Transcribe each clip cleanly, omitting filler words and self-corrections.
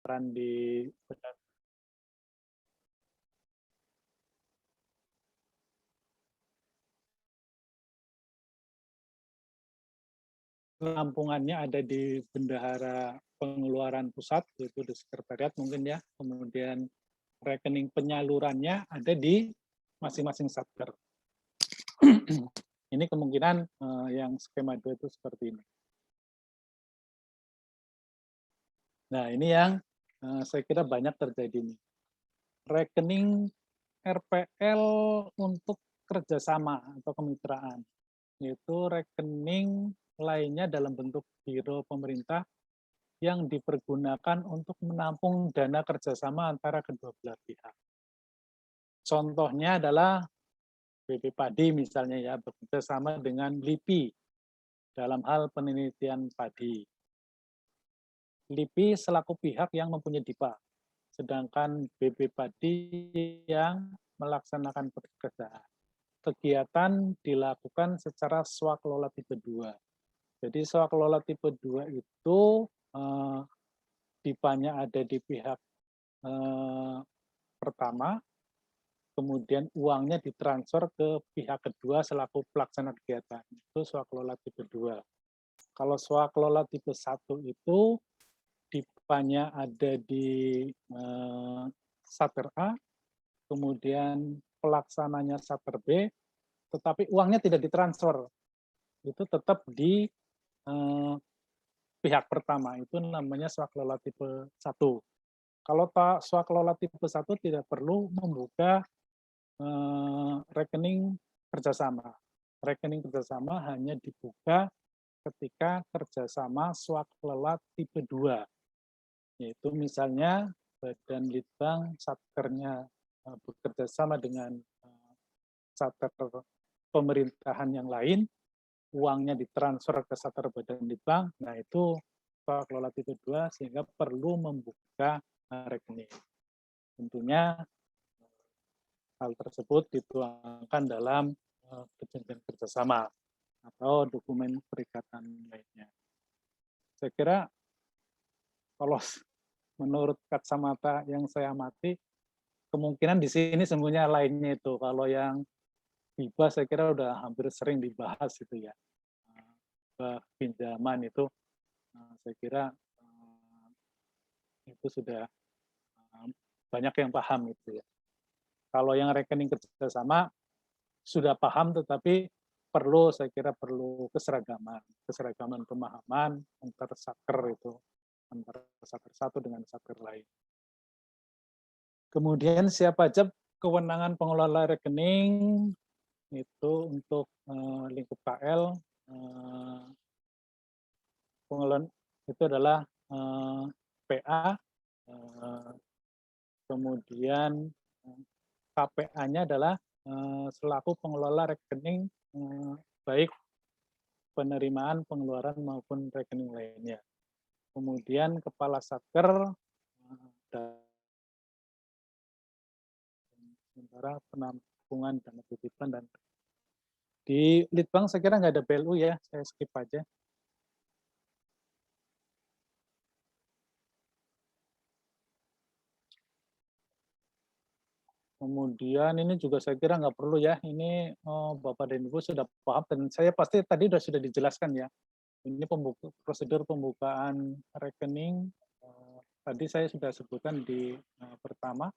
peran di penampungannya ada di bendahara pengeluaran pusat, yaitu di sekretariat mungkin ya. Kemudian rekening penyalurannya ada di masing-masing satker. Ini kemungkinan yang skema 2 itu seperti ini. Nah, ini yang saya kira banyak terjadi nih. Rekening RPL untuk kerjasama atau kemitraan, yaitu rekening lainnya dalam bentuk biro pemerintah yang dipergunakan untuk menampung dana kerjasama antara kedua belah pihak. Contohnya adalah BP Padi misalnya ya, bekerja sama dengan LIPI dalam hal penelitian padi. LIPI selaku pihak yang mempunyai DIPA, sedangkan BP Padi yang melaksanakan pekerjaan. Kegiatan dilakukan secara swakelola tipe 2. Jadi swakelola tipe 2 itu DIPA-nya ada di pihak pertama, kemudian uangnya ditransfer ke pihak kedua selaku pelaksana kegiatan. Itu swakelola tipe 2. Kalau swakelola tipe 1 itu DIPA-nya ada di Satker A, kemudian pelaksananya Satker B, tetapi uangnya tidak ditransfer. Itu tetap di pihak pertama, itu namanya swakelola tipe 1. Kalau swakelola tipe 1 tidak perlu membuka rekening kerjasama. Rekening kerjasama hanya dibuka ketika kerjasama swakelola tipe 2. Yaitu misalnya Badan Litbang satkernya bekerja sama dengan satker pemerintahan yang lain, uangnya ditransfer ke satker Badan Litbang, nah itu swakelola tipe 2 sehingga perlu membuka rekening. Tentunya hal tersebut dituangkan dalam perjanjian kerjasama atau dokumen perikatan lainnya. Saya kira kalau menurut kacamata yang saya amati, kemungkinan di sini semuanya lainnya itu. Kalau yang hibah saya kira udah hampir sering dibahas itu ya. Pinjaman itu saya kira itu sudah banyak yang paham itu ya. Kalau yang rekening kerjasama sudah paham, tetapi saya kira perlu keseragaman pemahaman antar satker itu, antara satker satu dengan satker lain. Kemudian siapa aja kewenangan pengelola rekening itu untuk lingkup KL, pengelolaan itu adalah PA, kemudian KPA-nya adalah selaku pengelola rekening baik penerimaan, pengeluaran maupun rekening lainnya. Kemudian kepala satker sementara penampungan dana titipan dan di Litbang saya kira nggak ada BLU ya, saya skip aja. Kemudian ini juga saya kira nggak perlu ya, ini Bapak dan Ibu sudah paham dan saya pasti tadi sudah dijelaskan ya. Ini prosedur pembukaan rekening, tadi saya sudah sebutkan di pertama,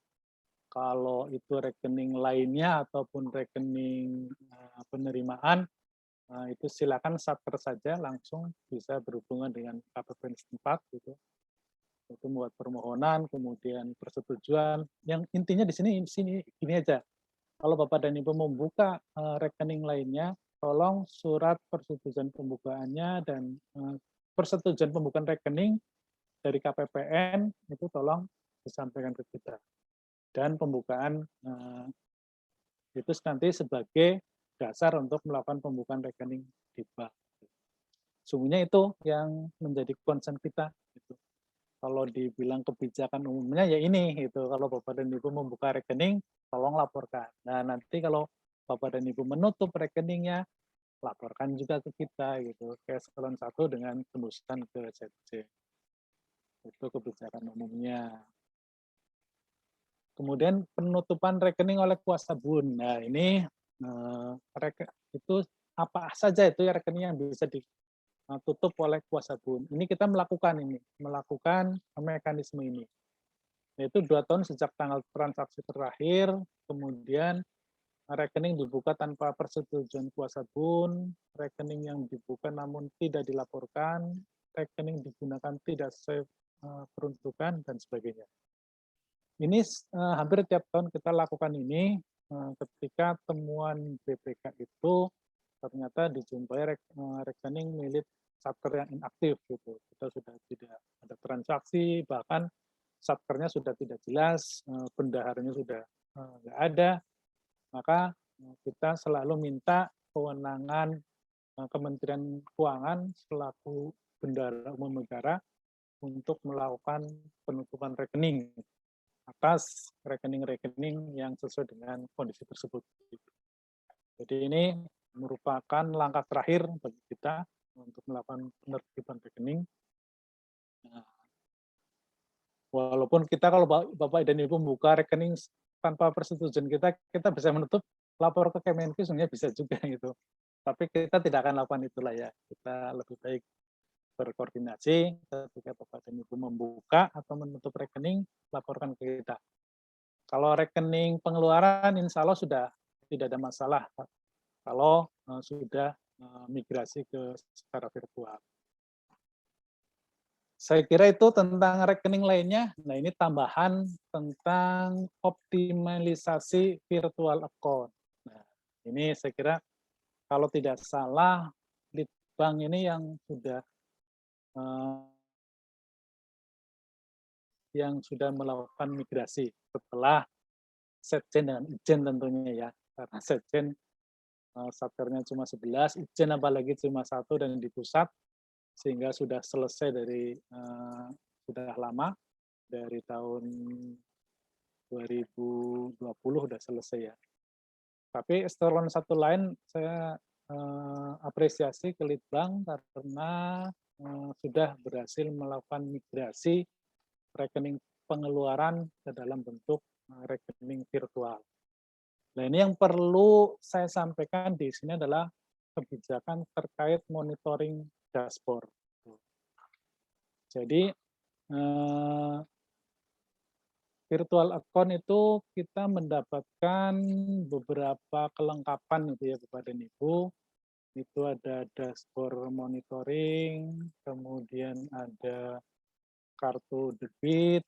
kalau itu rekening lainnya ataupun rekening penerimaan, itu silakan satker saja langsung bisa berhubungan dengan KPPN setempat gitu. Itu membuat permohonan, kemudian persetujuan. Yang intinya di sini gini aja. Kalau Bapak dan Ibu membuka rekening lainnya, tolong surat persetujuan pembukaannya dan persetujuan pembukaan rekening dari KPPN itu tolong disampaikan ke kita. Dan pembukaan itu nanti sebagai dasar untuk melakukan pembukaan rekening di bank. Sungguhnya itu yang menjadi concern kita. Gitu. Kalau dibilang kebijakan umumnya ya ini, gitu. Kalau Bapak dan Ibu membuka rekening, tolong laporkan. Nah nanti kalau Bapak dan Ibu menutup rekeningnya, laporkan juga ke kita, gitu. Ke eselon 1 dengan tembusan ke ZC. Itu kebijakan umumnya. Kemudian penutupan rekening oleh kuasa bun. Nah, ini itu apa saja itu ya rekening yang bisa ditutup oleh kuasa bun. Ini kita melakukan mekanisme ini. Yaitu 2 tahun sejak tanggal transaksi terakhir, kemudian rekening dibuka tanpa persetujuan kuasa bun, rekening yang dibuka namun tidak dilaporkan, rekening digunakan tidak sesuai peruntukan, dan sebagainya. Ini hampir tiap tahun kita lakukan ini ketika temuan BPK itu ternyata dijumpai rekening milik satker yang inaktif gitu. Kita sudah tidak ada transaksi, bahkan satkernya sudah tidak jelas, bendaharanya sudah nggak ada, maka kita selalu minta kewenangan Kementerian Keuangan selaku bendahara umum negara untuk melakukan penutupan rekening atas rekening-rekening yang sesuai dengan kondisi tersebut. Jadi ini merupakan langkah terakhir bagi kita untuk melakukan penertiban rekening. Nah, walaupun kita kalau Bapak dan Ibu membuka rekening tanpa persetujuan kita, kita bisa menutup, lapor ke Kemenkeu sebenarnya bisa juga gitu. Tapi kita tidak akan lakukan itulah ya. Kita lebih baik berkoordinasi ketika Bapak dan Ibu membuka atau menutup rekening, laporkan ke kita. Kalau rekening pengeluaran, insya Allah sudah tidak ada masalah kalau sudah migrasi ke secara virtual. Saya kira itu tentang rekening lainnya. Nah, ini tambahan tentang optimalisasi virtual account. Nah, ini saya kira kalau tidak salah, Litbang ini yang sudah melakukan migrasi setelah Setjen dan Ijen tentunya ya. Karena Setjen satkernya cuma 11, Ijen apalagi cuma 1 dan di pusat, sehingga sudah selesai dari sudah lama, dari tahun 2020 sudah selesai ya. Tapi eselon 1 lain saya apresiasi ke Litbang karena sudah berhasil melakukan migrasi rekening pengeluaran ke dalam bentuk rekening virtual. Nah, ini yang perlu saya sampaikan di sini adalah kebijakan terkait monitoring dashboard. Jadi virtual account itu kita mendapatkan beberapa kelengkapan gitu ya Bapak dan Ibu. Itu ada dashboard monitoring, kemudian ada kartu debit,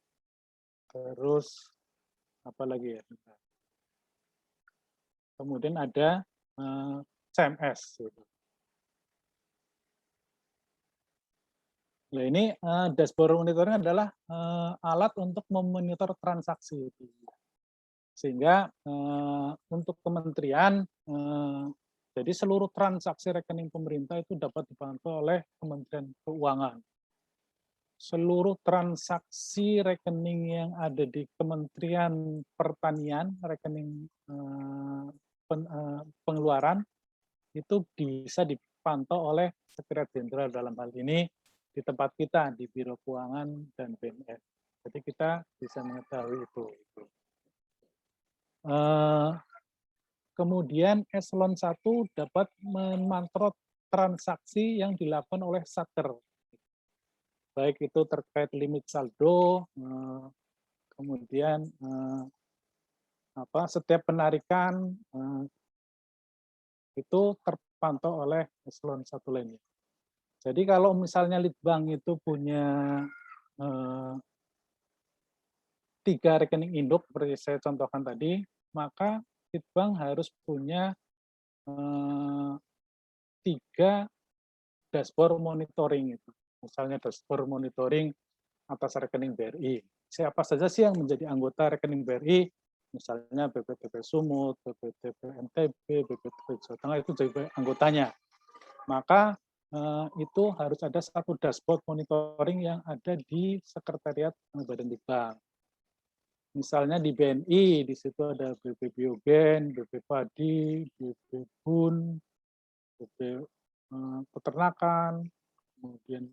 terus apa lagi ya? Kemudian ada CMS. Gitu. Nah, ini dashboard monitoring adalah alat untuk memonitor transaksi. Sehingga untuk kementerian, jadi seluruh transaksi rekening pemerintah itu dapat dipantau oleh Kementerian Keuangan. Seluruh transaksi rekening yang ada di Kementerian Pertanian, rekening pengeluaran, itu bisa dipantau oleh Sekretariat Jenderal dalam hal ini di tempat kita, di Biro Keuangan dan BNN. Jadi kita bisa mengetahui itu. Kemudian eselon 1 dapat memantau transaksi yang dilakukan oleh Satker. Baik itu terkait limit saldo, kemudian setiap penarikan itu terpantau oleh eselon 1 lainnya. Jadi kalau misalnya Litbang itu punya 3 rekening induk seperti saya contohkan tadi, maka Litbang harus punya 3 dashboard monitoring itu. Misalnya dashboard monitoring atas rekening BRI. Siapa saja sih yang menjadi anggota rekening BRI? Misalnya BPTP Sumut, BPTP NTB, BPTP Jawa Tengah itu jadi anggotanya. Maka itu harus ada satu dashboard monitoring yang ada di Sekretariat Badan Litbang. Misalnya di BNI, di situ ada BP Biogen, BP Padi, BP Bun, BP Peternakan, kemudian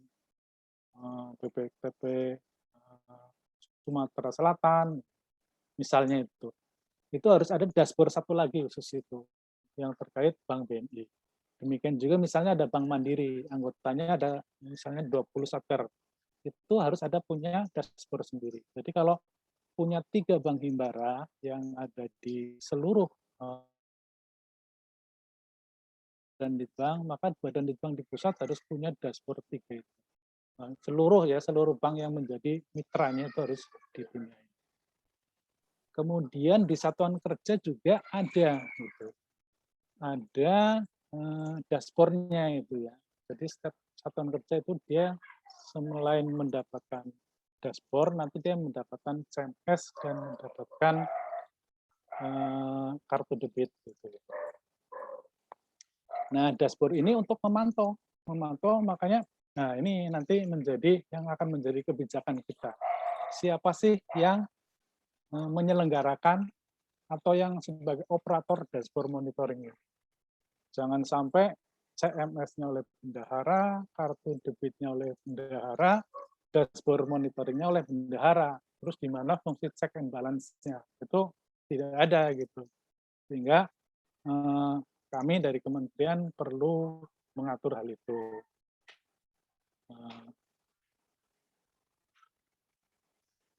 BPTP Sumatera Selatan, misalnya itu harus ada dashboard satu lagi khusus itu yang terkait Bank BNI. Demikian juga misalnya ada Bank Mandiri, anggotanya ada misalnya 20 satker, itu harus ada punya dashboard sendiri. Jadi kalau punya 3 bank himbara yang ada di seluruh badan litbang, maka badan litbang di pusat harus punya dashboard 3 itu. Seluruh bank yang menjadi mitranya itu harus dipunyai. Kemudian di satuan kerja juga ada gitu. Ada dashboard-nya itu ya. Jadi setiap satuan kerja itu dia selain mendapatkan dashboard, nanti dia mendapatkan CMS dan mendapatkan kartu debit gitu. Nah, dashboard ini untuk memantau makanya nah ini nanti yang akan menjadi kebijakan kita. Siapa sih yang menyelenggarakan atau yang sebagai operator dashboard monitoring ini? Jangan sampai CMS-nya oleh bendahara, kartu debitnya oleh bendahara, dashboard monitoringnya oleh bendahara. Terus di mana fungsi check and balance-nya? Itu tidak ada gitu. Sehingga kami dari kementerian perlu mengatur hal itu.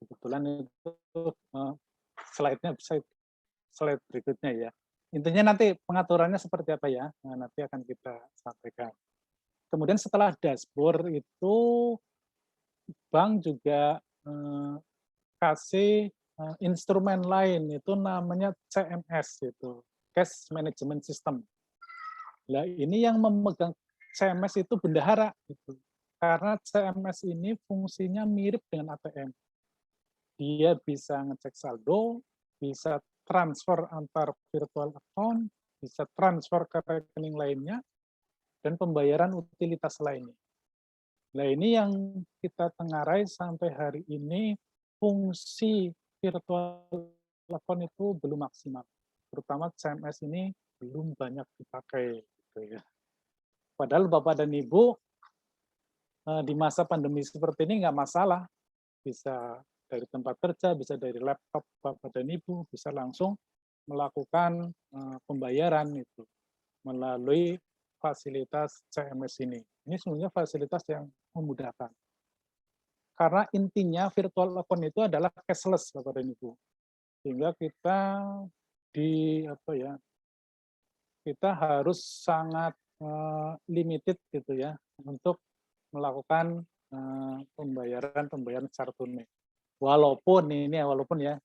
Kebetulan itu slide-nya slide berikutnya ya. Intinya nanti pengaturannya seperti apa ya, nanti akan kita sampaikan. Kemudian setelah dashboard itu bank juga kasih instrumen lain, itu namanya CMS, itu Cash Management System. Nah ini yang memegang CMS itu bendahara, gitu. Karena CMS ini fungsinya mirip dengan ATM. Dia bisa ngecek saldo, bisa transfer antar virtual account, bisa transfer ke rekening lainnya, dan pembayaran utilitas lainnya. Nah ini yang kita tengarai sampai hari ini, fungsi virtual account itu belum maksimal. Terutama CMS ini belum banyak dipakai. Gitu ya. Padahal Bapak dan Ibu di masa pandemi seperti ini nggak masalah. Bisa dari tempat kerja, bisa dari laptop Bapak dan Ibu, bisa langsung melakukan pembayaran itu melalui fasilitas CMS ini. Ini sebenarnya fasilitas yang memudahkan. Karena intinya virtual account itu adalah cashless Bapak dan Ibu. Sehingga kita kita harus sangat limited gitu ya untuk melakukan pembayaran secara tunai. Walaupun ya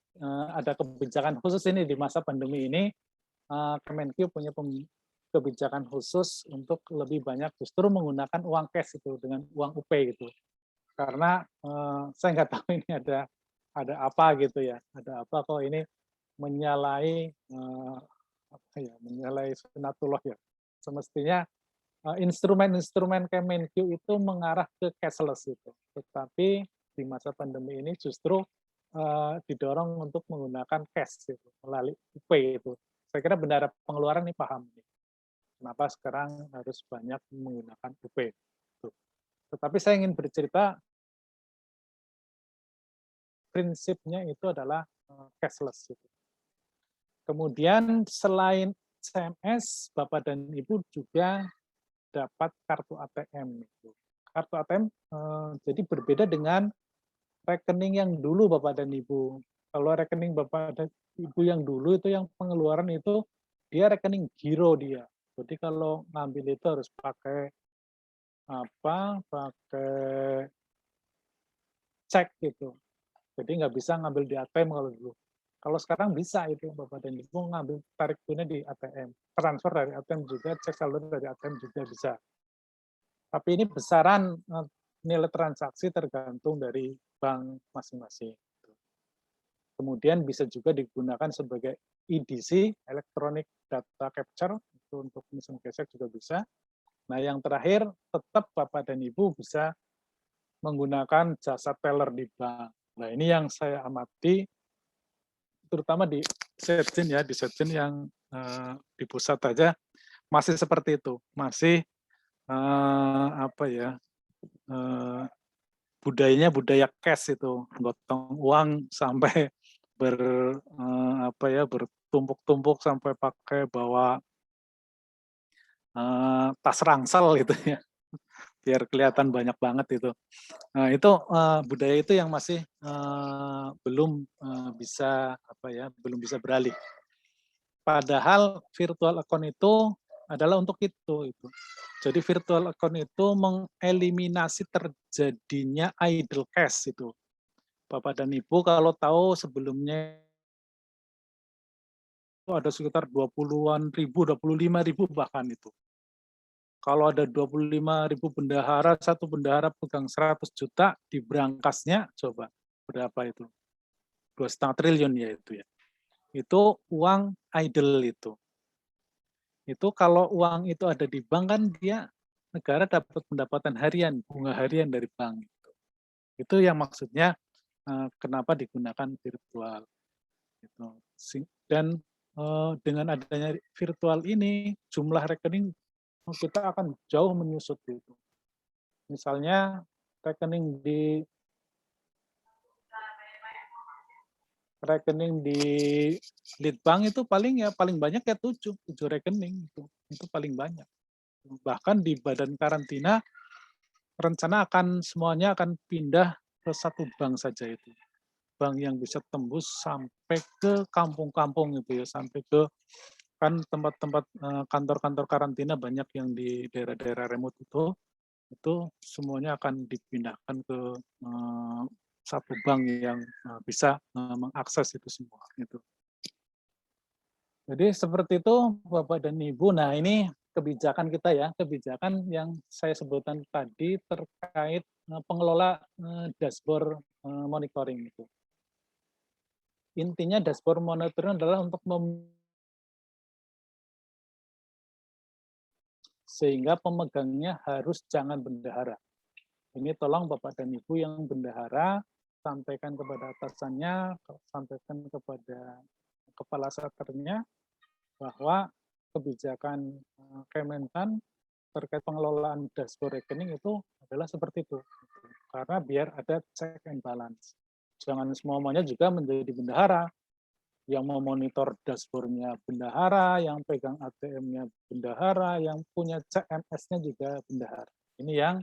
ada kebijakan khusus ini di masa pandemi ini, Kemenkyu punya kebijakan khusus untuk lebih banyak justru menggunakan uang cash itu dengan uang UP gitu. Karena saya nggak tahu ini ada apa gitu ya, ada apa kok ini menyalahi menyalahi sunatullah ya. Semestinya instrumen-instrumen Kemenkyu itu mengarah ke cashless itu. Tetapi di masa pandemi ini justru didorong untuk menggunakan cash itu, melalui UP itu. Saya kira bendahara pengeluaran ini paham. Kenapa sekarang harus banyak menggunakan UP. Tetapi saya ingin bercerita, prinsipnya itu adalah cashless. Gitu. Kemudian selain CMS, Bapak dan Ibu juga dapat kartu ATM. Kartu ATM jadi berbeda dengan rekening yang dulu Bapak dan Ibu. Kalau rekening Bapak dan Ibu yang dulu itu yang pengeluaran itu dia rekening giro dia. Jadi kalau ngambil itu harus pakai pakai cek gitu. Jadi nggak bisa ngambil di ATM kalau dulu. Kalau sekarang bisa itu Bapak dan Ibu ngambil tarik tunai di ATM. Transfer dari ATM juga, cek saldo dari ATM juga bisa. Tapi ini besaran nilai transaksi tergantung dari bank masing-masing. Kemudian bisa juga digunakan sebagai EDC, Electronic Data Capture, itu untuk mesin gesek juga bisa. Nah yang terakhir, tetap Bapak dan Ibu bisa menggunakan jasa teller di bank. Nah ini yang saya amati, terutama di Setjen yang di pusat aja masih seperti itu, masih budayanya budaya cash itu, gotong uang sampai apa ya, bertumpuk-tumpuk sampai pakai bawa, tas ransel gitu ya, biar kelihatan banyak banget itu. Nah itu, budaya itu yang masih, belum, bisa apa ya, belum bisa beralih. Padahal virtual account itu adalah untuk itu. Jadi virtual account itu mengeliminasi terjadinya idle cash itu. Bapak dan Ibu kalau tahu sebelumnya itu ada sekitar 20-an ribu, 25.000 bahkan itu. Kalau ada 25.000 bendahara, satu bendahara pegang 100 juta, di brankasnya coba berapa itu? 2,5 triliun ya itu ya. Itu uang idle itu. Itu kalau uang itu ada di bank kan dia negara dapat pendapatan harian, bunga harian dari bank. Itu yang maksudnya kenapa digunakan virtual. Gitu. Dan dengan adanya virtual ini jumlah rekening kita akan jauh menyusut gitu. Misalnya rekening di rekening di Litbang itu paling banyak ya 7 rekening itu paling banyak. Bahkan di badan karantina rencana akan semuanya akan pindah ke satu bank saja itu. Bank yang bisa tembus sampai ke kampung-kampung gitu ya, sampai ke kan tempat-tempat kantor-kantor karantina banyak yang di daerah-daerah remote itu semuanya akan dipindahkan ke satu bank yang bisa mengakses itu semua gitu. Jadi seperti itu Bapak dan Ibu. Nah ini kebijakan kita ya, kebijakan yang saya sebutkan tadi terkait pengelola dashboard monitoring itu. Intinya dashboard monitoring adalah untuk sehingga pemegangnya harus jangan bendahara. Ini tolong Bapak dan Ibu yang bendahara sampaikan kepada atasannya, sampaikan kepada kepala satkernya bahwa kebijakan Kementan terkait pengelolaan dashboard rekening itu adalah seperti itu. Karena biar ada check and balance. Jangan semuanya juga menjadi bendahara. Yang memonitor dashboard-nya bendahara, yang pegang ATM-nya bendahara, yang punya CMS-nya juga bendahara. Ini yang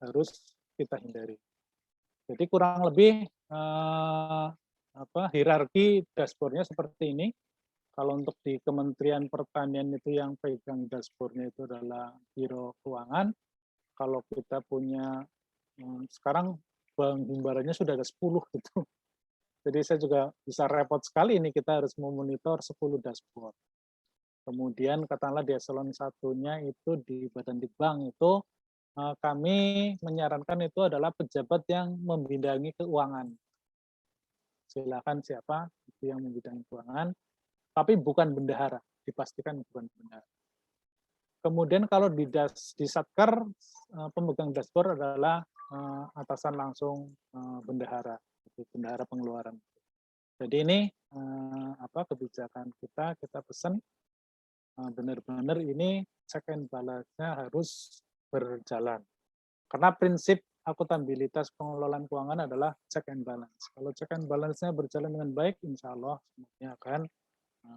harus kita hindari. Jadi kurang lebih hierarki dashboard-nya seperti ini. Kalau untuk di Kementerian Pertanian itu yang pegang dashboard-nya itu adalah Biro Keuangan. Kalau kita punya sekarang bank himbarannya sudah ada 10 gitu. Jadi saya juga bisa repot sekali ini kita harus memonitor 10 dashboard. Kemudian katakanlah di eselon satunya itu di Badan Litbang itu kami menyarankan itu adalah pejabat yang membidangi keuangan. Silakan siapa itu yang membidangi keuangan, tapi bukan bendahara, dipastikan bukan bendahara. Kemudian kalau di Satker, pemegang dashboard adalah atasan langsung bendahara, bendahara pengeluaran. Jadi ini kebijakan kita pesan benar-benar ini check and balance-nya harus berjalan. Karena prinsip akuntabilitas pengelolaan keuangan adalah check and balance. Kalau check and balance-nya berjalan dengan baik, insya Allah semuanya akan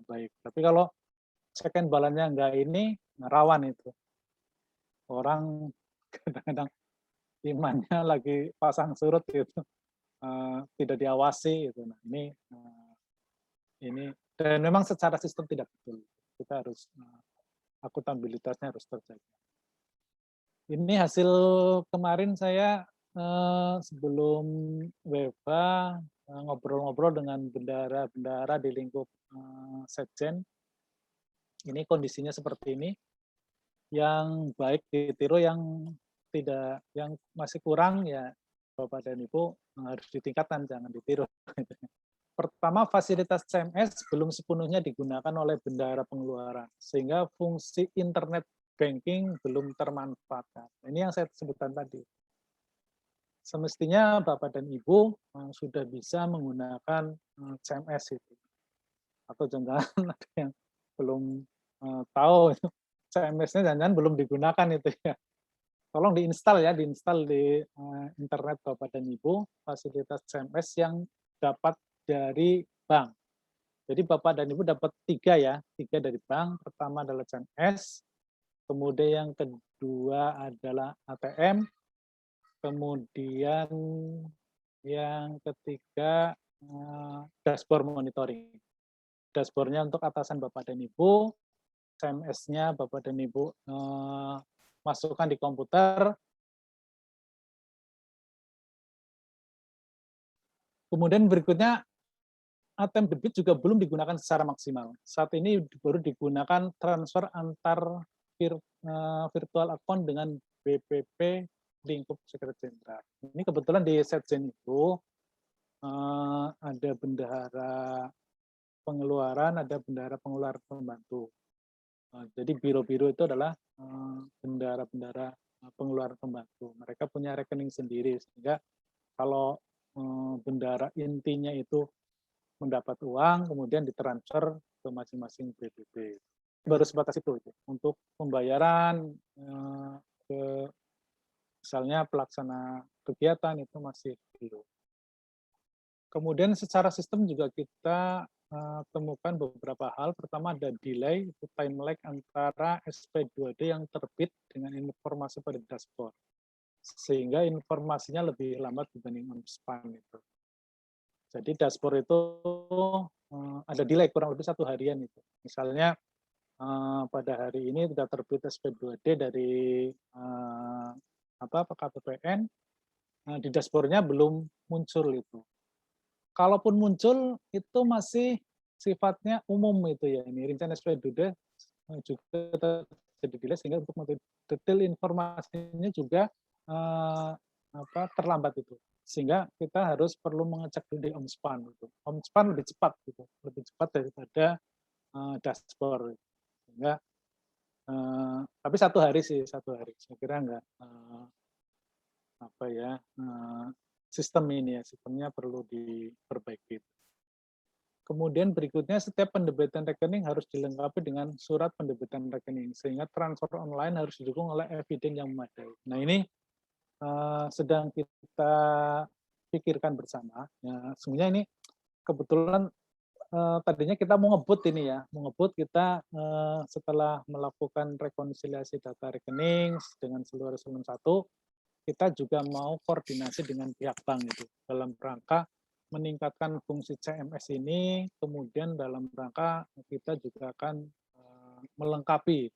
baik. Tapi kalau check and balance-nya enggak ini, rawan itu. Orang kadang-kadang imannya lagi pasang surut gitu, tidak diawasi gitu. Nah ini dan memang secara sistem tidak betul. Kita harus akuntabilitasnya harus terjaga. Ini hasil kemarin saya sebelum WFH ngobrol-ngobrol dengan bendahara-bendahara di lingkup Sekjen. Ini kondisinya seperti ini. Yang baik ditiru, yang tidak, yang masih kurang ya Bapak dan Ibu harus ditingkatkan, jangan ditiru. Pertama, fasilitas CMS belum sepenuhnya digunakan oleh bendahara pengeluaran, sehingga fungsi internet banking belum termanfaatkan. Ini yang saya sebutkan tadi. Semestinya Bapak dan Ibu sudah bisa menggunakan CMS itu. Atau jangan-jangan ada yang belum tahu CMS-nya jangan-jangan belum digunakan itu ya. tolong diinstal ya, diinstal di internet Bapak dan Ibu fasilitas CMS yang dapat dari bank. Jadi Bapak dan Ibu dapat 3 ya, 3 dari bank. Pertama adalah CMS, kemudian yang kedua adalah ATM, kemudian yang ketiga dashboard monitoring. Dashboard-nya untuk atasan Bapak dan Ibu, CMS-nya Bapak dan Ibu masukkan di komputer. Kemudian berikutnya ATM debit juga belum digunakan secara maksimal. Saat ini baru digunakan transfer antar virtual account dengan BPP lingkup Sekretariat Jenderal. Ini kebetulan di Setjen itu ada bendahara pengeluaran, ada bendahara pengeluaran pembantu. Jadi biro-biro itu adalah bendahara-bendahara pengeluaran pembantu. Mereka punya rekening sendiri, sehingga kalau bendahara intinya itu mendapat uang, kemudian ditransfer ke masing-masing BPP. Baru sebatas itu untuk pembayaran ke misalnya pelaksana kegiatan itu masih belum. Kemudian secara sistem juga kita temukan beberapa hal. Pertama ada delay, itu time lag antara SP2D yang terbit dengan informasi pada dashboard. Sehingga informasinya lebih lambat dibanding OnSpan itu. Jadi dashboard itu ada delay kurang lebih 1 harian itu. Misalnya pada hari ini sudah terbit SP2D dari KPPN, di dashboard-nya belum muncul itu. Kalaupun muncul itu masih sifatnya umum itu ya. Ini rincian SP2D juga terjadi delay sehingga untuk detail informasinya juga terlambat itu. Sehingga kita harus perlu mengecek dulu di OnSpan gitu. OnSpan lebih cepat gitu, lebih cepat daripada dashboard. Sehingga tapi 1 hari sih, 1 hari. Saya kira enggak sistem ini ya, sistemnya perlu diperbaiki. Kemudian berikutnya setiap pendebitan rekening harus dilengkapi dengan surat pendebitan rekening, sehingga transfer online harus didukung oleh eviden yang memadai. Nah ini sedang kita pikirkan bersama. Ya, sebenarnya ini kebetulan tadinya kita mau ngebut ini ya, mau ngebut kita setelah melakukan rekonsiliasi data rekening dengan seluruh eselon 1, kita juga mau koordinasi dengan pihak bank itu dalam rangka meningkatkan fungsi CMS ini, kemudian dalam rangka kita juga akan melengkapi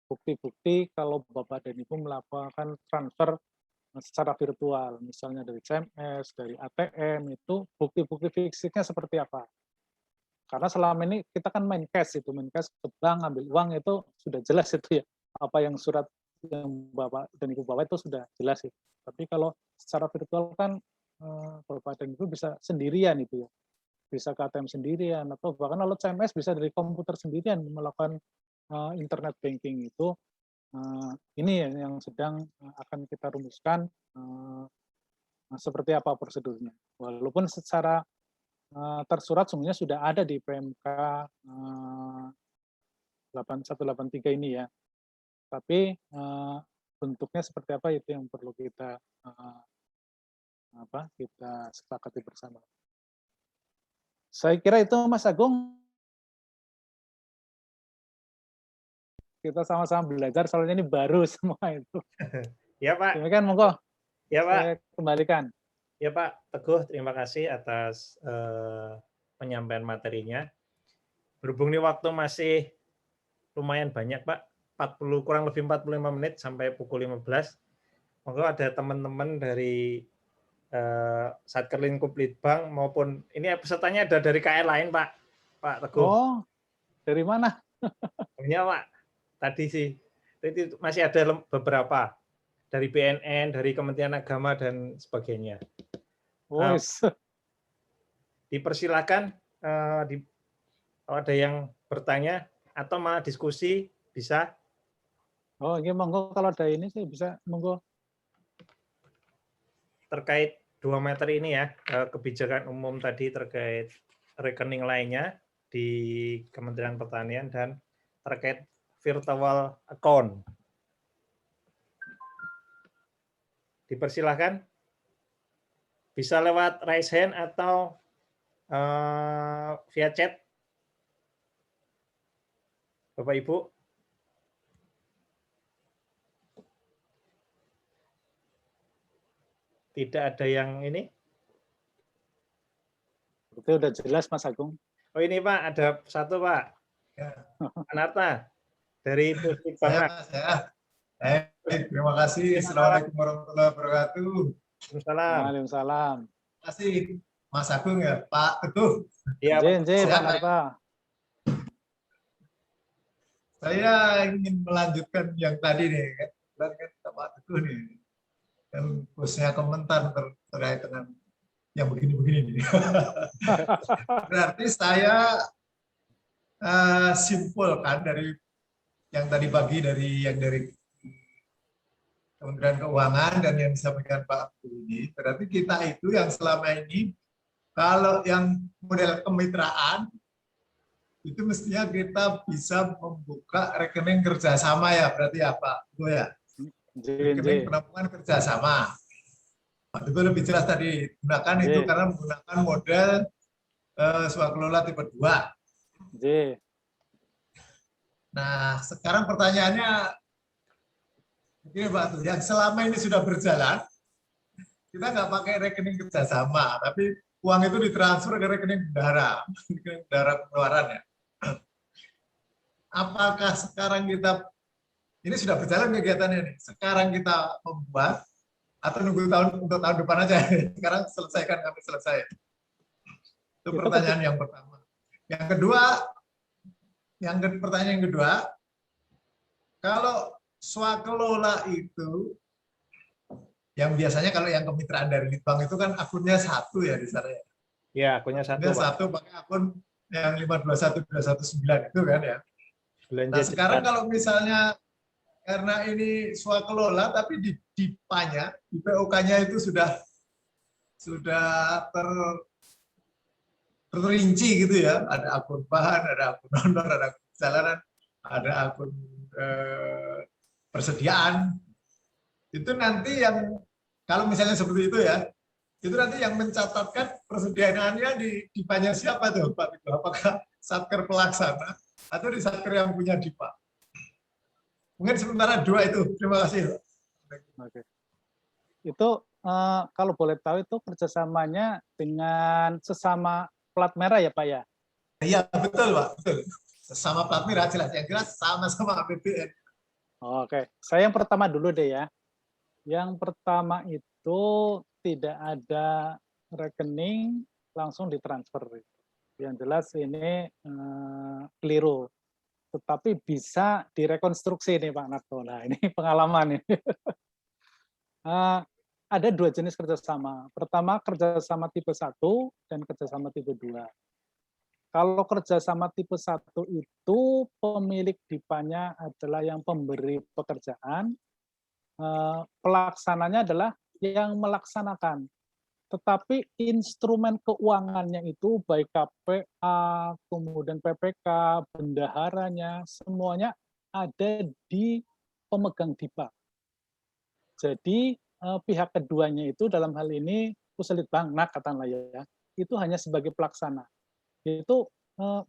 bukti-bukti kalau Bapak dan Ibu melakukan transfer secara virtual, misalnya dari CMS, dari ATM, itu bukti-bukti fisiknya seperti apa. Karena selama ini kita kan main cash ke bank, ambil uang itu sudah jelas itu ya, apa yang surat yang Bapak dan Ibu bawa itu sudah jelas itu. Tapi kalau secara virtual kan Bapak dan Ibu bisa sendirian itu ya, bisa ke ATM sendirian, atau bahkan kalau CMS bisa dari komputer sendirian melakukan internet banking itu. Ini yang sedang akan kita rumuskan seperti apa prosedurnya. Walaupun secara tersurat sebenarnya sudah ada di PMK 8183 ini ya, tapi bentuknya seperti apa itu yang perlu kita kita sepakati bersama. Saya kira itu Mas Agung. Kita sama-sama belajar soalnya ini baru semua itu. Ya Pak. Demikian monggo. Ya Pak. Saya kembalikan. Ya Pak Teguh, terima kasih atas penyampaian materinya. Berhubung ini waktu masih lumayan banyak Pak, kurang lebih 45 menit sampai pukul 15. Monggo ada teman-teman dari Satker Lingkup Litbang maupun ini pesertanya ada dari KL lain Pak Teguh. Oh, dari mana? Ya Pak, tadi sih itu masih ada beberapa dari BNN, dari Kementerian Agama dan sebagainya. Oh, dipersilakan kalau ada yang bertanya atau malah diskusi bisa. Oh, ini monggo kalau ada ini sih bisa monggo. Terkait 2 materi ini ya, kebijakan umum tadi terkait rekening lainnya di Kementerian Pertanian dan terkait virtual account. Dipersilahkan. Bisa lewat raise hand atau via chat. Bapak Ibu. Tidak ada yang ini. Itu udah jelas Mas Agung. Oh ini Pak, ada satu Pak. Ya. Anarta dari Pusdik Bangnak. Terima kasih. Assalamualaikum warahmatullahi wabarakatuh. Waalaikumsalam. Waalaikumsalam. Terima kasih Mas Agung ya, Pak Teguh. Iya, Pak Siap, Narta. Saya ingin melanjutkan yang tadi nih, kan Pak Teguh nih, kan bosnya komentar terkait dengan yang begini-begini nih. Berarti saya simpulkan dari yang tadi pagi dari Kementerian Keuangan dan yang disampaikan Pak Teguh ini, berarti kita itu yang selama ini kalau yang model kemitraan itu mestinya kita bisa membuka rekening kerjasama ya, berarti apa? Itu ya, rekening penampungan kerjasama. Itu lebih jelas tadi, gunakan itu karena menggunakan model swakelola tipe 2. Nah, sekarang pertanyaannya, begini Pak Tuh, yang selama ini sudah berjalan, kita nggak pakai rekening kerjasama, tapi uang itu ditransfer ke rekening bendahara, rekening bendahara pengeluaran ya. Apakah sekarang kita, ini sudah berjalan kegiatannya nih, sekarang kita membuat, atau nunggu untuk tahun depan aja, sekarang selesaikan kami selesai. Itu pertanyaan yang pertama. Yang kedua, pertanyaan yang kedua, kalau swakelola itu, yang biasanya kalau yang kemitraan dari Litbang itu kan akunnya satu ya di sana ya. Ya, akunnya satu. Satu pakai akun yang 521219 itu kan ya. Nah sekarang kalau misalnya karena ini swakelola tapi di DIPA-nya, di POK-nya itu sudah terinci gitu ya. Ada akun bahan, ada akun honor, ada akun perjalanan, ada akun persediaan. Itu nanti yang kalau misalnya seperti itu ya, itu nanti yang mencatatkan persediaannya di DIPA-nya siapa tuh Pak? Apakah Satker pelaksana atau di Satker yang punya DIPA? Mungkin sementara dua itu. Terima kasih. Oke. Itu kalau boleh tahu itu kerjasamanya dengan sesama plat merah ya Pak ya? Iya betul Pak, betul. Sesama plat merah jelas, yang jelas sama-sama APBN. Oke, saya yang pertama dulu deh ya. Yang pertama itu tidak ada rekening langsung ditransfer. Yang jelas ini keliru. Tetapi bisa direkonstruksi nih Pak Narto. Nah ini pengalaman ini. Ada dua jenis kerjasama. Pertama kerjasama tipe 1 dan kerjasama tipe 2. Kalau kerjasama tipe 1 itu pemilik DIPA-nya adalah yang pemberi pekerjaan, pelaksananya adalah yang melaksanakan. Tetapi instrumen keuangannya itu baik KPA, kemudian PPK, bendaharanya, semuanya ada di pemegang DIPA. Jadi pihak keduanya itu dalam hal ini Puslit Bangnak katakanlah ya, itu hanya sebagai pelaksana. Itu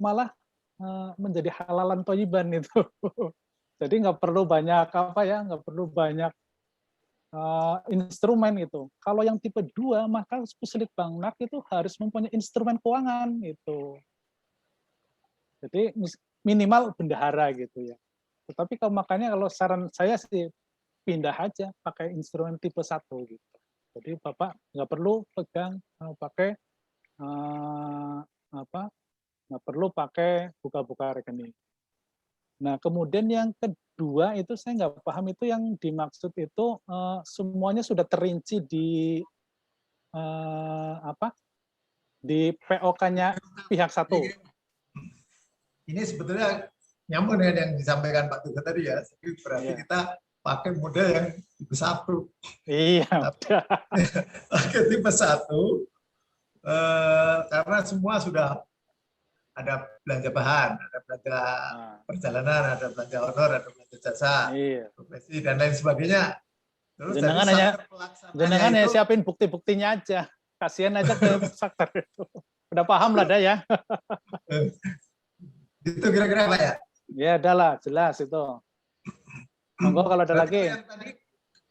malah menjadi halalan toyiban itu. Jadi nggak perlu banyak nggak perlu banyak instrumen itu. Kalau yang tipe 2 maka Puslit Bangnak itu harus mempunyai instrumen keuangan itu. Jadi minimal bendahara gitu ya. Tetapi makanya kalau saran saya sih pindah aja pakai instrumen tipe 1 gitu. Jadi Bapak nggak perlu pegang pakai nggak perlu pakai buka-buka rekening. Nah, kemudian yang kedua itu saya nggak paham itu yang dimaksud itu semuanya sudah terinci di di POK-nya pihak satu. Ini sebetulnya nyambung dengan yang disampaikan Pak Tugas tadi ya. Berarti kita pakai model yang tipe 1. Iya. Pakai tipe 1 karena semua sudah ada belanja bahan, ada belanja perjalanan, ada belanja honor, ada belanja jasa, profesi dan lain sebagainya. Terus Jenengan dari hanya satker pelaksananya jenengan ya itu, siapin bukti-buktinya aja. Kasihan aja ke satker itu. Udah paham lah dah ya. itu kira-kira Pak ya. Ya adalah jelas itu. Monggo kalau ada Berarti lagi. yang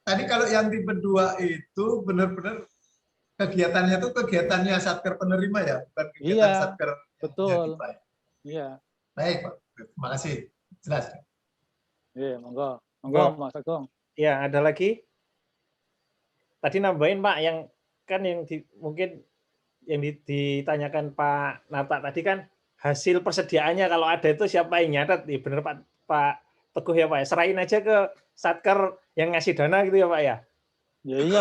tadi kalau yang tipe 2 itu benar-benar kegiatannya itu kegiatannya satker penerima ya, bukan kegiatan Iya, satker yang punya betul. Dipa ya. Iya. Baik Pak, terima kasih. Jelas. Iya, monggo. Monggo Monggo. Mas Agung. Ya, ada lagi? Tadi nambahin Pak, yang kan yang mungkin yang ditanyakan Pak Nata tadi kan hasil persediaannya kalau ada itu siapa yang nyatet? Ya bener Pak Teguh ya Pak ya. Serahin aja ke satker yang ngasih dana gitu ya Pak ya. Ya iya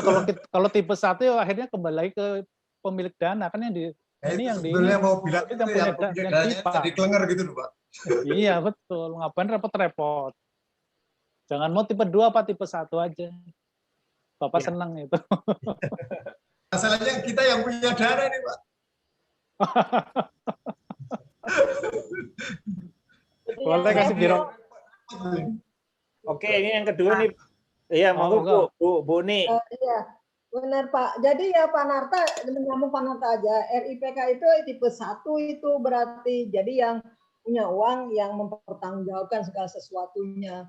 kalau tipe 1 ya akhirnya kembali lagi ke pemilik dana kan yang di Ya, ini itu yang di sebetulnya mau bilang itu itu yang yang punya punya yang dananya Dipa. jadi klenger gitu loh Pak. Iya betul. Ngapain repot-repot? Jangan mau tipe 2 apa tipe 1 aja. Bapak Ya. senang itu. Masalahnya kita yang punya dana nih Pak. Boleh kasih biro. Oke, ini yang kedua nih. Iya, monggo Bu Ni. Iya, benar Pak. Jadi ya Pak Narta, menyambung Pak Narta aja, RIPK itu tipe 1 itu berarti jadi yang punya uang yang mempertanggungjawabkan segala sesuatunya.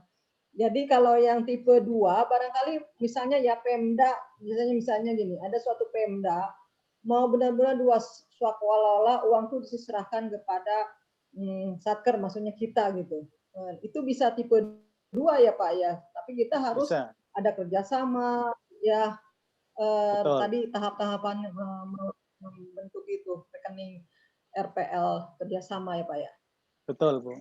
Jadi kalau yang tipe 2 barangkali misalnya ya Pemda, misalnya gini, ada suatu Pemda mau benar-benar swakalola uang itu diserahkan kepada satker, maksudnya kita gitu. Itu bisa tipe 2 ya Pak ya. Tapi kita harus Bisa. ada kerjasama ya, Betul. tadi tahap-tahapan membentuk itu rekening RPL kerjasama ya Pak ya. Betul Bu.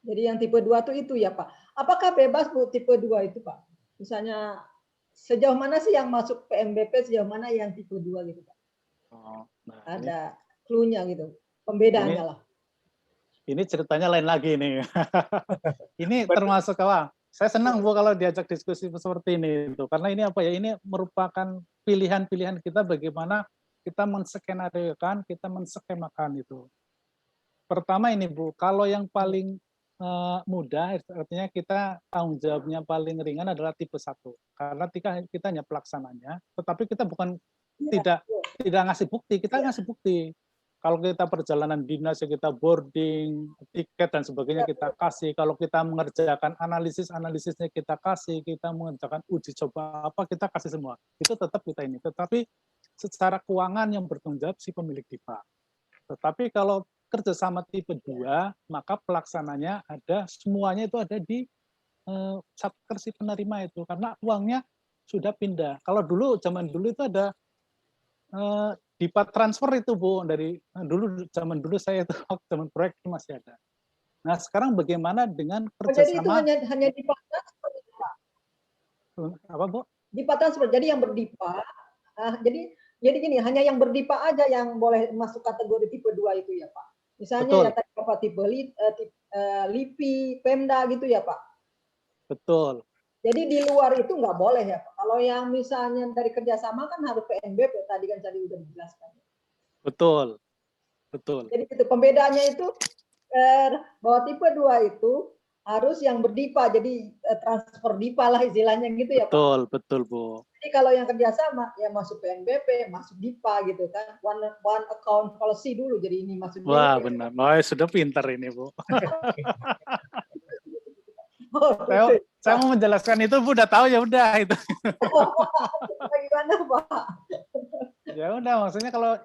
Jadi yang tipe 2 itu ya Pak. Apakah bebas Bu tipe 2 itu Pak? Misalnya sejauh mana sih yang masuk PMBP, sejauh mana yang tipe 2 gitu Pak? Oh, nah, ada clue-nya gitu, pembedaannya lah. Ini ceritanya lain lagi nih. Ini termasuk apa? Saya senang Bu kalau diajak diskusi seperti ini itu. Karena ini apa ya? Ini merupakan pilihan-pilihan kita bagaimana kita menskenariokan, kita menskemakan itu. Pertama ini Bu, kalau yang paling mudah artinya kita tanggung jawabnya paling ringan adalah tipe 1. Karena kita hanya pelaksananya, tetapi kita bukan tidak ngasih bukti, kita ngasih bukti. Kalau kita perjalanan dinas, kita boarding, tiket dan sebagainya kita kasih. Kalau kita mengerjakan analisisnya kita kasih. Kita mengerjakan uji coba apa, kita kasih semua. Itu tetap kita ini. Tetapi secara keuangan yang bertanggung jawab si pemilik Dipa. Tetapi kalau kerjasama tipe 2, maka pelaksananya ada, semuanya itu ada di satker si penerima itu. Karena uangnya sudah pindah. Kalau dulu, zaman dulu itu ada Dipa transfer itu Bu, dari dulu zaman dulu saya itu zaman proyek itu masih ada. Nah sekarang bagaimana dengan kerjasama? Jadi itu hanya Dipa transfer, Pak. Apa Bu? Dipa transfer. Jadi yang berdipa, jadi gini, hanya yang berdipa aja yang boleh masuk kategori tipe 2 itu ya Pak. Misalnya Betul. ya tadi Bapak tipe LIPI, Pemda gitu ya Pak. Betul. Jadi di luar itu nggak boleh ya Pak. Kalau yang misalnya dari kerjasama kan harus PNBP, tadi kan tadi udah dijelaskan. Betul. Betul. Jadi itu pembedaannya itu bahwa tipe 2 itu harus yang berdipa, jadi transfer dipa lah istilahnya gitu ya Pak. Betul, betul Bu. Jadi kalau yang kerjasama ya masuk PNBP, masuk dipa gitu kan, one account policy dulu, jadi ini masuk. Wah benar, sudah pintar ini Bu. Saya mau menjelaskan itu Bu, udah tahu ya udah itu. Bagaimana Pak? Ya udah, maksudnya kalau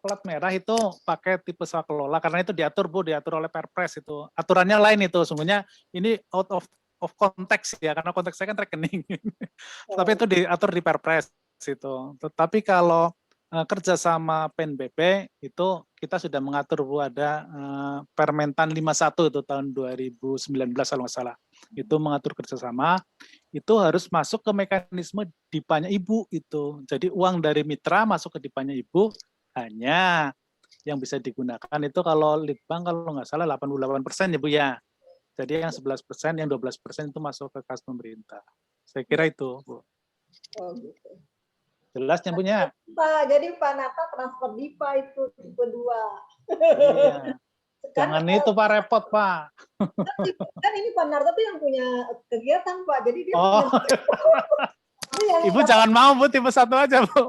plat merah itu pakai tipe swakelola karena itu diatur Bu, diatur oleh Perpres itu. Aturannya lain itu, sebenarnya ini out of konteks ya, karena konteks saya kan rekening. Tapi itu diatur di Perpres itu. Tetapi kalau kerjasama PNBP itu kita sudah mengatur Bu, ada Permentan 51 itu tahun 2019 kalau nggak salah. Itu mengatur kerjasama, itu harus masuk ke mekanisme dipanya ibu itu. Jadi uang dari mitra masuk ke dipanya ibu, hanya yang bisa digunakan itu kalau Litbang kalau nggak salah 88% ya Bu ya. Jadi yang 11%, yang 12% itu masuk ke kas pemerintah. Saya kira itu Bu. Oh, gitu. Jelas nyambungnya? Pak, jadi Pak Nata transfer dipa itu tipe 2. Iya. Jangan itu Pak, repot Pak. kan ini Pak Narto tuh yang punya kegiatan Pak, jadi dia Oh, Ibu dapat, jangan mau Bu, tipe 1 aja Bu.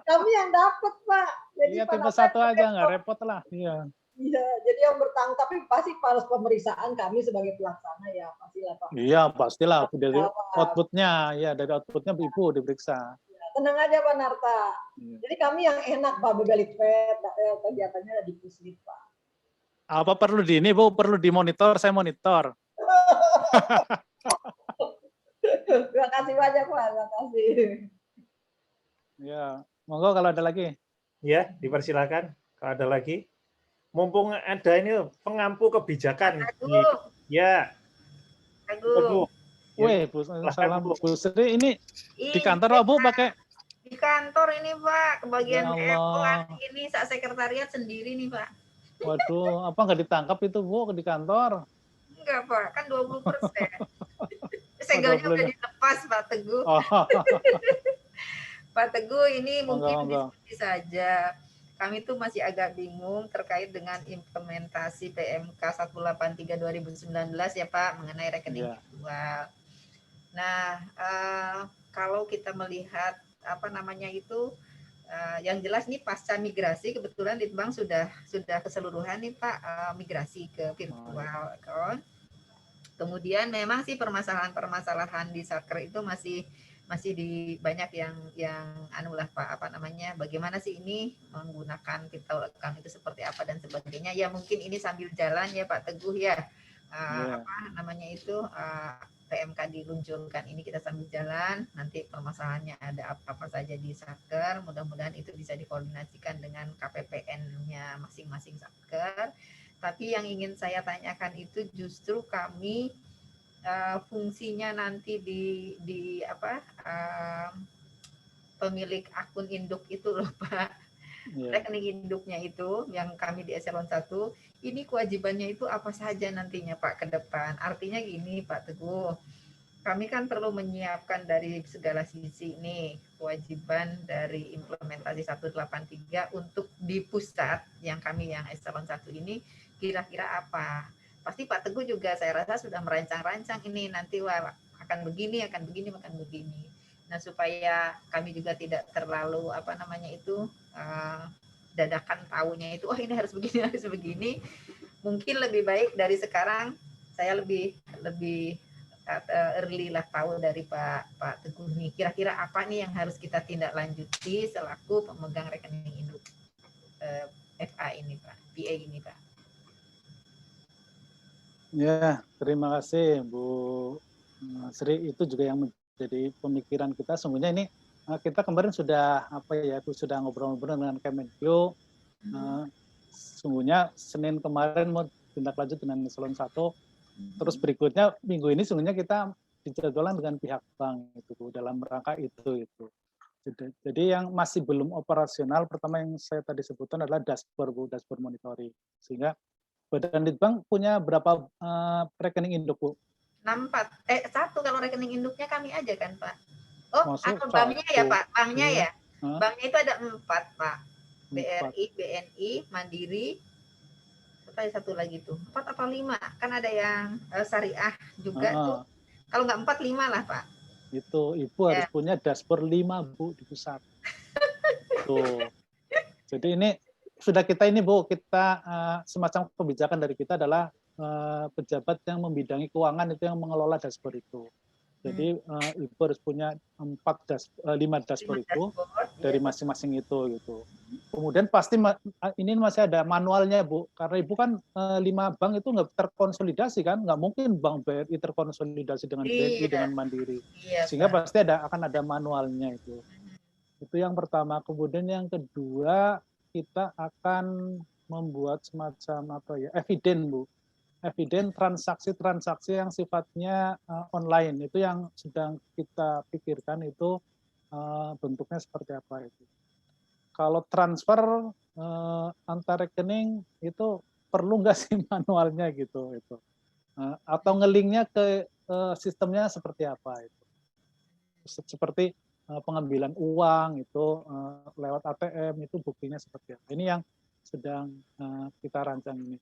kami yang dapat Pak. Jadi Iya Pak tipe Narto 1 aja, nggak repot lah. Iya. Iya, jadi yang bertanggung, tapi pasti harus pemeriksaan kami sebagai pelaksana ya, pastilah Pak. Iya pastilah dari Jawab. outputnya, ya dari outputnya Ibu diperiksa. Tenang aja Pak Narta. Iya. Jadi kami yang enak Pak Begalifet, kegiatannya ada di Puslit Pak. Apa perlu di ini Bu, perlu dimonitor, saya monitor. Terima kasih banyak Pak, terima kasih. Ya, monggo kalau ada lagi. Ya, dipersilakan kalau ada lagi. Mumpung ada ini pengampu kebijakan. Ya. Bu. Wih, Bu, salam Bu Sri, ini di kantor Bu pakai? Di kantor ini Pak, kebagian Ya Allah. ini saat sekretariat sendiri nih Pak. Waduh, apa nggak ditangkap itu Bu di kantor? Enggak Pak, kan 20%. Segelnya udah dilepas Pak Teguh. Oh. Pak Teguh ini mungkin Monggo. diskusi saja. Kami tuh masih agak bingung terkait dengan implementasi PMK 183 2019 ya Pak, mengenai rekening virtual. Nah, kalau kita melihat apa namanya itu, yang jelas nih pasca migrasi, kebetulan Litbang sudah keseluruhan nih Pak, migrasi ke virtual account. Kemudian memang sih permasalahan di Satker itu masih di banyak yang anulah Pak, apa namanya, bagaimana sih ini menggunakan virtual account itu seperti apa dan sebagainya. Ya mungkin ini sambil jalan ya Pak Teguh ya. Apa namanya itu, PMK diluncurkan ini kita sambil jalan, nanti permasalahannya ada apa saja di Satker, mudah-mudahan itu bisa dikoordinasikan dengan KPPN-nya masing-masing Satker. Tapi yang ingin saya tanyakan itu justru kami fungsinya nanti di apa, pemilik akun induk itu loh Pak. Rekening induknya itu yang kami di eselon 1, ini kewajibannya itu apa saja nantinya Pak ke depan. Artinya gini Pak Teguh, kami kan perlu menyiapkan dari segala sisi nih kewajiban dari implementasi 183 untuk di pusat yang kami yang eselon 1 ini kira-kira apa. Pasti Pak Teguh juga saya rasa sudah merancang-rancang ini nanti akan begini. Nah, supaya kami juga tidak terlalu apa namanya itu dadakan tahunya itu, oh ini harus begini. Mungkin lebih baik dari sekarang saya lebih early lah tahu dari Pak Teguh nih. Kira-kira apa nih yang harus kita tindak lanjuti selaku pemegang rekening induk FA ini Pak, PA ini Pak. Ya, terima kasih Bu Sri, itu juga yang menjadi pemikiran kita. Sungguhnya ini kita kemarin sudah sudah ngobrol-ngobrol dengan Kemenkyu. Sungguhnya Senin kemarin mau tindak lanjut dengan eselon 1. Terus berikutnya minggu ini sungguhnya kita dijadwalkan dengan pihak bank itu Bu, dalam rangka itu. Jadi yang masih belum operasional, pertama yang saya tadi sebutkan adalah dashboard Bu, dashboard monitoring. Sehingga Badan Litbang punya berapa rekening induk Bu? 1 kalau rekening induknya kami aja kan Pak. Oh, Masuk banknya ya Pak, banknya ya. Banknya itu ada 4 Pak. BRI, BNI, Mandiri, satu lagi tuh 4 atau 5, kan ada yang syariah juga tuh. Kalau nggak 4, 5 lah Pak. Itu Ibu harus punya dashboard 5 Bu di pusat. Tuh. Jadi ini sudah kita ini Bu, kita semacam kebijakan dari kita adalah pejabat yang membidangi keuangan itu yang mengelola dashboard itu. Jadi Ibu harus punya 5 dashboard itu dari masing-masing itu gitu. Kemudian pasti ini masih ada manualnya Bu, karena Ibu kan 5 bank itu nggak terkonsolidasi kan, nggak mungkin Bank BRI terkonsolidasi dengan BNI dengan Mandiri, sehingga pasti akan ada manualnya itu. Itu yang pertama. Kemudian yang kedua kita akan membuat semacam eviden Bu, eviden transaksi-transaksi yang sifatnya online, itu yang sedang kita pikirkan itu bentuknya seperti apa itu. Kalau transfer antar rekening itu perlu nggak sih manualnya gitu itu, atau ngelinknya ke sistemnya seperti apa itu, seperti pengambilan uang itu lewat ATM itu buktinya seperti apa. Ini yang sedang kita rancang ini.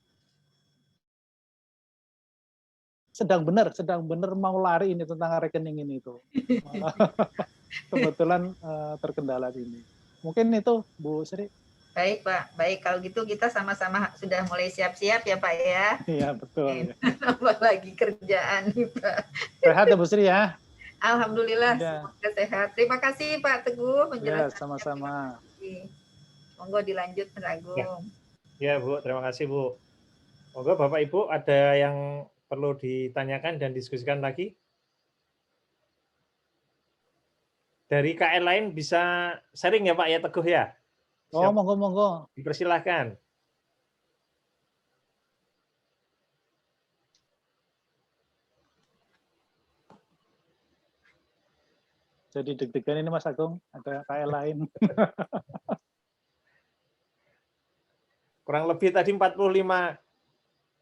sedang benar mau lari ini tentang rekening ini itu. Kebetulan terkendala ini. Mungkin itu Bu Sri. Baik Pak, baik kalau gitu kita sama-sama sudah mulai siap-siap ya Pak ya. Iya betul. Nambah lagi kerjaan nih Pak. Sehat ya Bu Sri ya. Alhamdulillah Ya. semoga sehat. Terima kasih Pak Teguh Ya menjelaskan. sama-sama. Monggo dilanjut Pak Agung. Ya Bu, terima kasih Bu. Monggo Bapak Ibu ada yang perlu ditanyakan dan diskusikan lagi? Dari KL lain bisa sharing ya Pak ya Teguh ya? Oh monggo. Dipersilahkan. Jadi deg-degan ini Mas Agung, ada KL lain. Kurang lebih tadi 45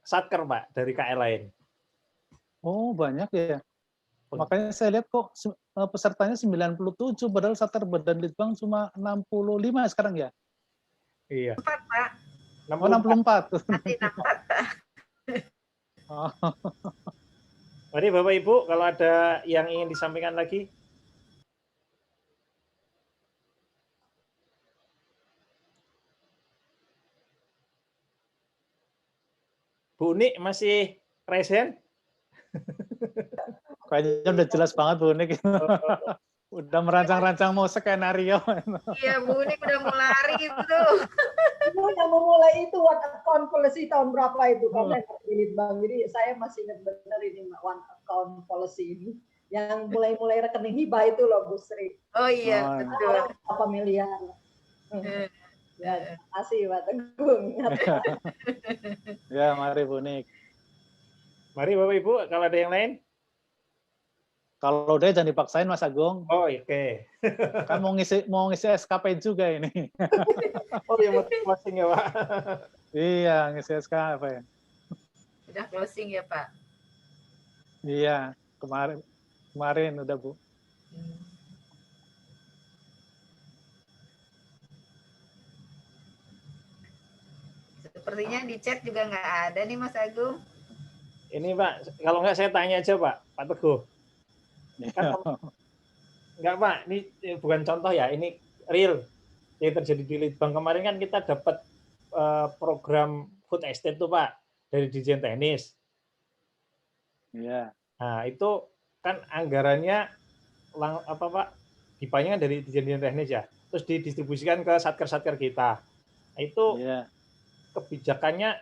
satker Pak dari KL lain. Oh banyak ya. Makanya saya lihat kok pesertanya 97, padahal satker Badan Litbang cuma 65 sekarang ya. Iya. 4 Pak. Oh 64. Nanti 64 Pak. Oh. Mari Bapak Ibu kalau ada yang ingin disampaikan lagi. Bu Unik masih present? Kayaknya udah jelas banget Bu Unik. Udah merancang-rancang mau skenario. Iya Bu Unik udah mau lari itu. Itu yang memulai itu one account policy tahun berapa itu? Karena di Litbang. Jadi saya masih ingat benar ini one account policy ini. Yang mulai rekening hibah itu loh Bu Sri. Oh iya betul. Berapa miliar. Ya, terima kasih Pak Teguh. Ya, mari Bu Unik. Mari Bapak Ibu, kalau ada yang lain? Kalau udah jangan dipaksain Mas Agung. Oh, oke. Kan mau ngisi SKP juga ini. Oh, yang mau closing ya, Pak. Iya, ngisi SKP. Sudah closing ya, Pak? Iya, kemarin udah, Bu. Sepertinya di chat juga nggak ada nih, Mas Agung. Ini, Pak, kalau nggak saya tanya aja, Pak Teguh. Kan, enggak Pak, ini bukan contoh ya, ini real yang terjadi di Litbang. Kemarin kan kita dapat program food estate tuh Pak dari Dirjen Teknis. Iya. Nah itu kan anggarannya Pak dipanya dari Dirjen Teknis ya, terus didistribusikan ke satker-satker kita. Nah, itu kebijakannya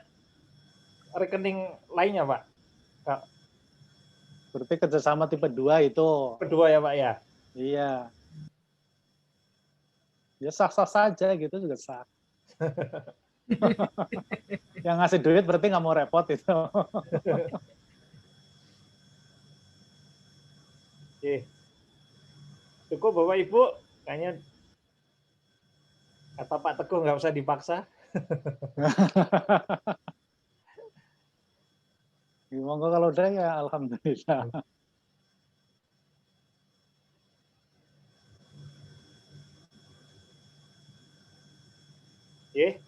rekening lainnya Pak. Berarti kerjasama tipe 2 itu. Kedua ya Pak ya? Iya. Ya sah-sah saja gitu juga sah. Yang ngasih duit berarti nggak mau repot itu. Oke. Cukup Bapak Ibu, kayaknya kata Pak Teguh nggak usah dipaksa. Monggo kalau udah ya alhamdulillah. Oke.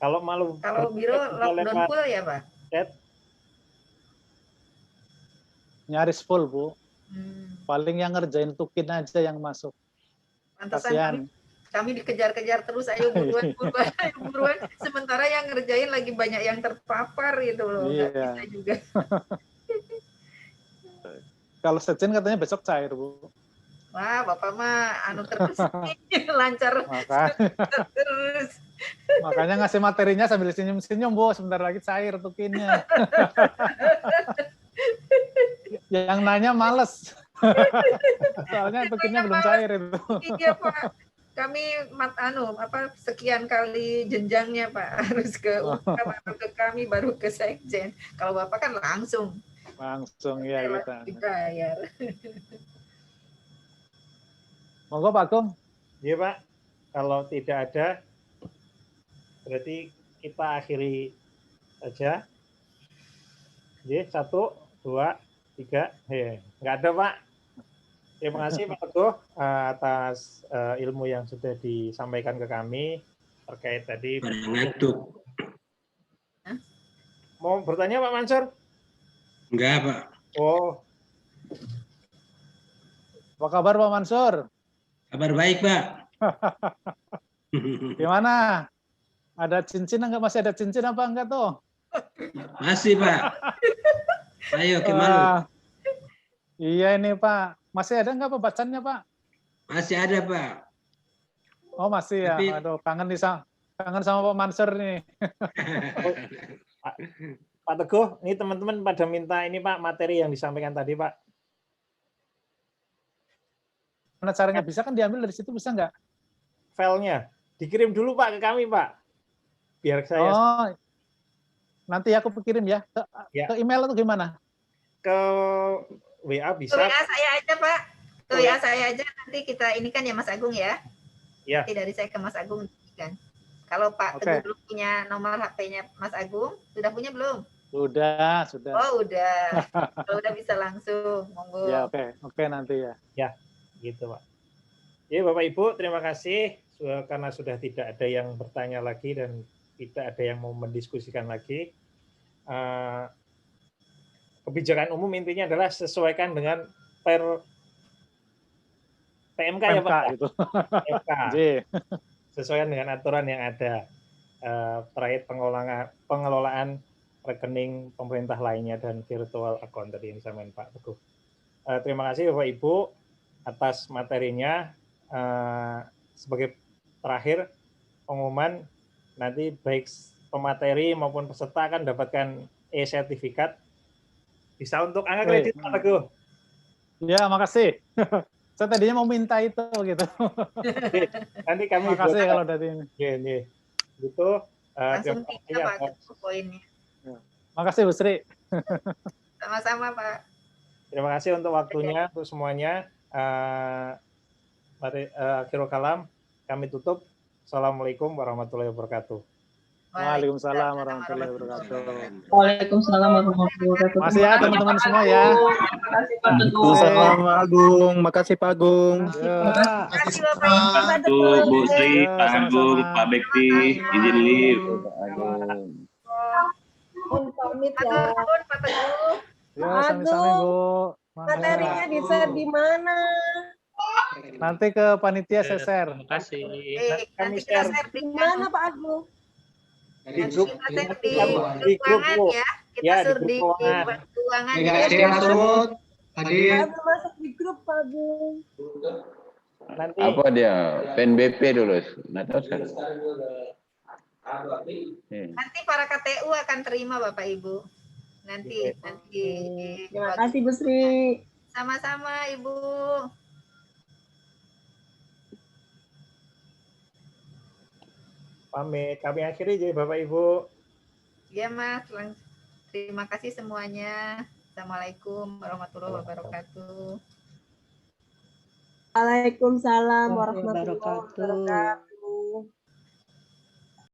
Kalau biro lockdown full ya Pak? Nyaris full Bu. Paling yang ngerjain tukin aja yang masuk. Pantesan kami dikejar-kejar terus, ayo buruan. Sementara yang ngerjain lagi banyak yang terpapar gitu loh. Iya. Nggak bisa juga. Kalau sejen katanya besok cair Bu. Wah, Bapak mah terus lancar. Terus. Makanya ngasih materinya sambil senyum-senyum Bu, sebentar lagi cair tukinnya. Yang nanya males. Soalnya tukinnya belum cair itu. Iya Pak, kami sekian kali jenjangnya Pak, harus ke baru ke kami, baru ke sekjen. Kalau Bapak kan langsung ya kita. Dibayar. Monggo Pak Agung. Iya Pak, kalau tidak ada berarti kita akhiri saja. Oke, 1, 2, 3. Nggak ada Pak. Terima kasih Pak Teguh atas ilmu yang sudah disampaikan ke kami terkait tadi. Pada ngantuk. Mau bertanya Pak Mansur? Enggak, Pak. Oh, Apa kabar Pak Mansur? Kabar baik, Pak. Gimana? Ada cincin enggak? Masih ada cincin apa enggak tuh? Masih, Pak. Ayo ke Malu. Iya ini Pak. Masih ada enggak pembacaannya Pak? Masih ada, Pak. Oh masih ya. Tapi- Aduh kangen sama Pak Mansur nih. Pak Teguh, ini teman-teman pada minta ini Pak materi yang disampaikan tadi Pak. Mana caranya bisa kan diambil dari situ bisa enggak? Filenya dikirim dulu Pak ke kami Pak. Biar saya Oh, nanti aku kirim ya. Ya. Ke email atau gimana? ke WA Ke bisa. WA saya aja Pak. Ke Oh, WA ya. saya aja nanti kita ini kan ya Mas Agung ya. Ya. Nanti dari saya ke Mas Agung kan. Kalau Pak Oke. Teguh belum punya nomor HP-nya Mas Agung, sudah punya belum? Sudah. Oh udah. Kalau udah bisa langsung, monggo. Ya oke nanti ya. Gitu Pak. Ya Bapak Ibu, terima kasih karena sudah tidak ada yang bertanya lagi dan tidak ada yang mau mendiskusikan lagi. Kebijakan umum intinya adalah sesuaikan dengan PMK ya PMK Pak. gitu. PMK. J. Sesuaikan dengan aturan yang ada terkait pengelolaan rekening pemerintah lainnya dan virtual account tadi yang disampaikan Pak Teguh. Terima kasih Bapak Ibu atas materinya. Sebagai terakhir pengumuman nanti baik pemateri maupun peserta akan dapatkan e-sertifikat bisa untuk angka kredit Pak Teguh. Ya makasih. Saya tadinya mau minta itu gitu. Nanti kami Makasih kalau dari ini. Iya. Gitu. Langsung Terima kasih tiga Pak atas- Teguh poinnya. Makasih Bu Sri. Sama-sama Pak. Terima kasih untuk waktunya untuk semuanya. Mari akhirul kalam kami tutup. Assalamualaikum warahmatullahi wabarakatuh. Waalaikumsalam warahmatullahi wabarakatuh. Waalaikumsalam warahmatullahi wabarakatuh. Masih ya teman-teman semua ya. Waalaikumsalam Pak Agung, makasih Pak Agung. Ya. Terima kasih Bapak Ibu. Pak Tuh, Bu Sri, Ya, Pak Agung, sama-sama. Pak Bekti, izin live. Pun pamit Pak ya. Teguh, Pak Teguh. Ya, sami-sami Bu. Materinya di-share di mana? Nanti ke panitia saya share. Terima kasih. Nanti kita share Di di mana Pak Agung? Di grup di keuangan ya. Kita Ya, di sur grup di keuangan. keuangan Iya, ya. iya, masuk. Hadir. Aku masuk di grup Pak Agung. Nanti Apa dia? PNBP dulu. Nggak tahu sekarang. Nanti para KTU akan terima Bapak Ibu. Nanti Terima kasih Bu Sri. sama-sama Ibu. pamit. Kami akhiri jadi Bapak Ibu. Ya Mas, terima kasih semuanya. Assalamualaikum warahmatullahi wabarakatuh. Waalaikumsalam warahmatullahi wabarakatuh.